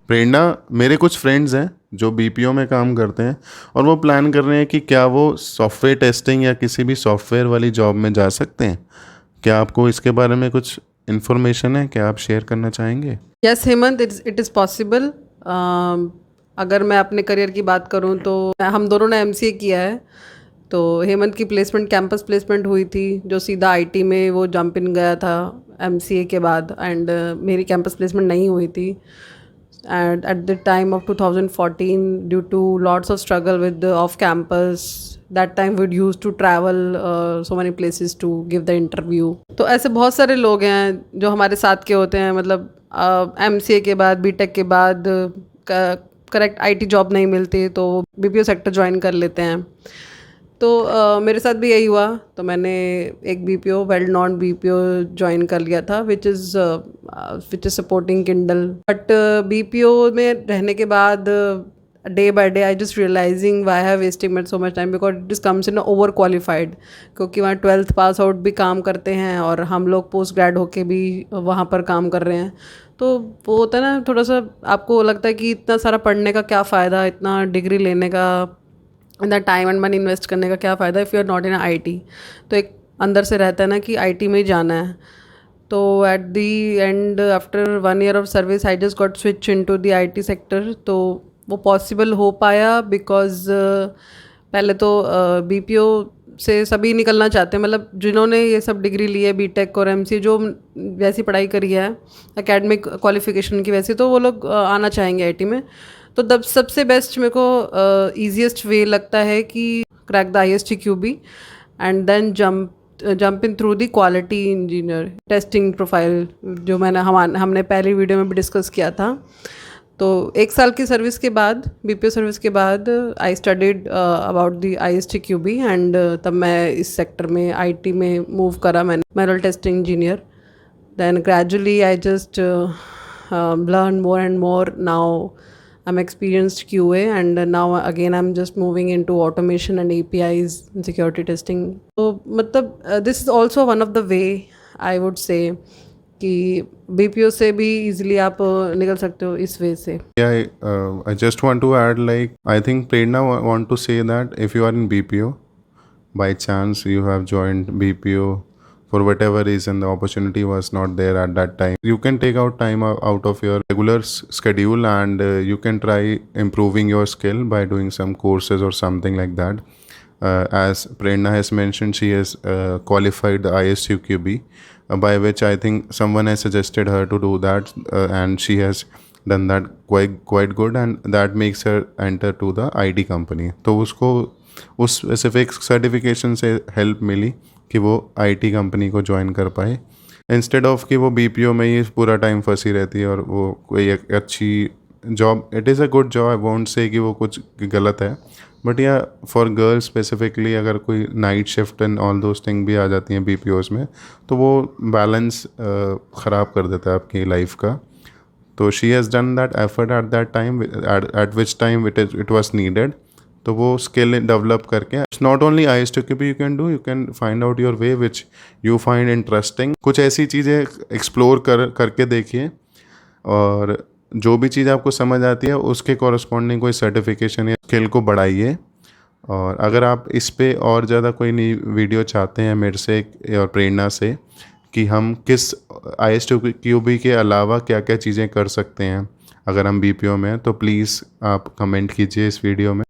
प्रेरणा, मेरे कुछ फ्रेंड्स हैं जो बीपीओ में काम करते हैं और वो प्लान कर रहे हैं कि क्या वो सॉफ्टवेयर टेस्टिंग या किसी भी सॉफ्टवेयर वाली जॉब में जा सकते हैं। क्या आपको इसके बारे में कुछ इन्फॉर्मेशन है, क्या आप शेयर करना चाहेंगे? Yes Hemant, it is possible. अगर मैं अपने करियर की बात करूं तो हम दोनों ने एमसीए किया है। तो हेमंत की प्लेसमेंट कैंपस प्लेसमेंट हुई थी, जो सीधा आईटी में वो जंप इन गया था एमसीए के बाद। एंड मेरी कैंपस प्लेसमेंट नहीं हुई थी। And at the time of 2014, due to lots of struggle with off campus, that time we'd use to travel so many places to give the interview. तो ऐसे बहुत सारे लोग हैं जो हमारे साथ के होते हैं, मतलब एमसीए के बाद, बीटेक के बाद करेक्ट आईटी जॉब नहीं मिलती तो बीपीओ सेक्टर ज्वाइन कर लेते हैं। तो मेरे साथ भी यही हुआ। तो मैंने एक BPO, well non BPO join कर लिया था, which is supporting Kindle. But BPO में रहने के बाद day by day I just realizing why have wasting my so much time, because it is comes in over qualified. क्योंकि वहाँ 12th pass out भी काम करते हैं और हम लोग पोस्ट ग्रेड होके भी वहाँ पर काम कर रहे हैं। तो वो होता है ना, थोड़ा सा आपको लगता है कि इतना सारा पढ़ने का क्या फ़ायदा, इतना डिग्री लेने का, इतना टाइम एंड मनी इन्वेस्ट करने का क्या फ़ायदा if you are not in IT. तो एक अंदर से रहता है ना कि आईटी में ही जाना है। तो at the end, after 1 year of service, I just got switch into the I T sector. तो वो पॉसिबल हो पाया बिकॉज पहले तो बीपीओ से सभी निकलना चाहते हैं, मतलब जिन्होंने ये सब डिग्री ली है, बीटेक और एमसी, जो वैसी पढ़ाई करी है एकेडमिक क्वालिफिकेशन की वैसी, तो वो लोग आना चाहेंगे आईटी में। तो तब सबसे बेस्ट मेरे को ईजीएस्ट वे लगता है कि crack the ISTQB and then jump in through the quality engineer testing profile, जो हमने पहली वीडियो में भी डिस्कस किया था। तो 1 साल की सर्विस के बाद, बीपीओ सर्विस के बाद, I studied about the ISTQB and तब मैं इस सेक्टर में आईटी में मूव करा, मैंने manual testing engineer. then gradually I just learn more and more. Now I'm experienced QA, and now again I'm just moving into automation and APIs and security testing. So मतलब this is also one of the way I would say कि BPO से भी easily आप निकल सकते हो इस वे से। I just want to add, like, I think Prerna want to say that if you are in BPO, by chance you have joined BPO, for whatever reason the opportunity was not there at that time, you can take out time out of your regular schedule, and you can try improving your skill by doing some courses or something like that. As Prerna has mentioned, she has qualified the ISTQB, by which I think someone has suggested her to do that, and she has done that quite good, and that makes her enter to the IT company. तो उसको उस specific certification से help मिली कि वो IT company को join कर पाए, instead of कि वो बीपीओ में ही पूरा टाइम फंसी रहती है और वो कोई एक अच्छी job, it is a good job, I won't say कि वो कुछ गलत है, बट या फॉर गर्ल्स स्पेसिफिकली अगर कोई night shift and all those thing भी आ जाती हैं बीपीओज में, तो वो बैलेंस ख़राब कर देता है आपकी लाइफ का। तो she has done that effort at that time, eight which time it was needed. तो वो स्किल डेवलप करके, it's not only ISTQB you can find out your way which you find interesting. कुछ ऐसी चीज़ें explore करके देखिए, और जो भी चीज़ आपको समझ आती है उसके कॉरस्पॉन्डिंग कोई सर्टिफिकेशन या स्किल को बढ़ाइए। और अगर आप इस पे और ज़्यादा कोई नई वीडियो चाहते हैं मेरे से और प्रेरणा से कि हम किस ISTQB के अलावा क्या क्या चीज़ें कर सकते हैं अगर हम बीपीओ में हैं, तो प्लीज़ आप कमेंट कीजिए इस वीडियो में।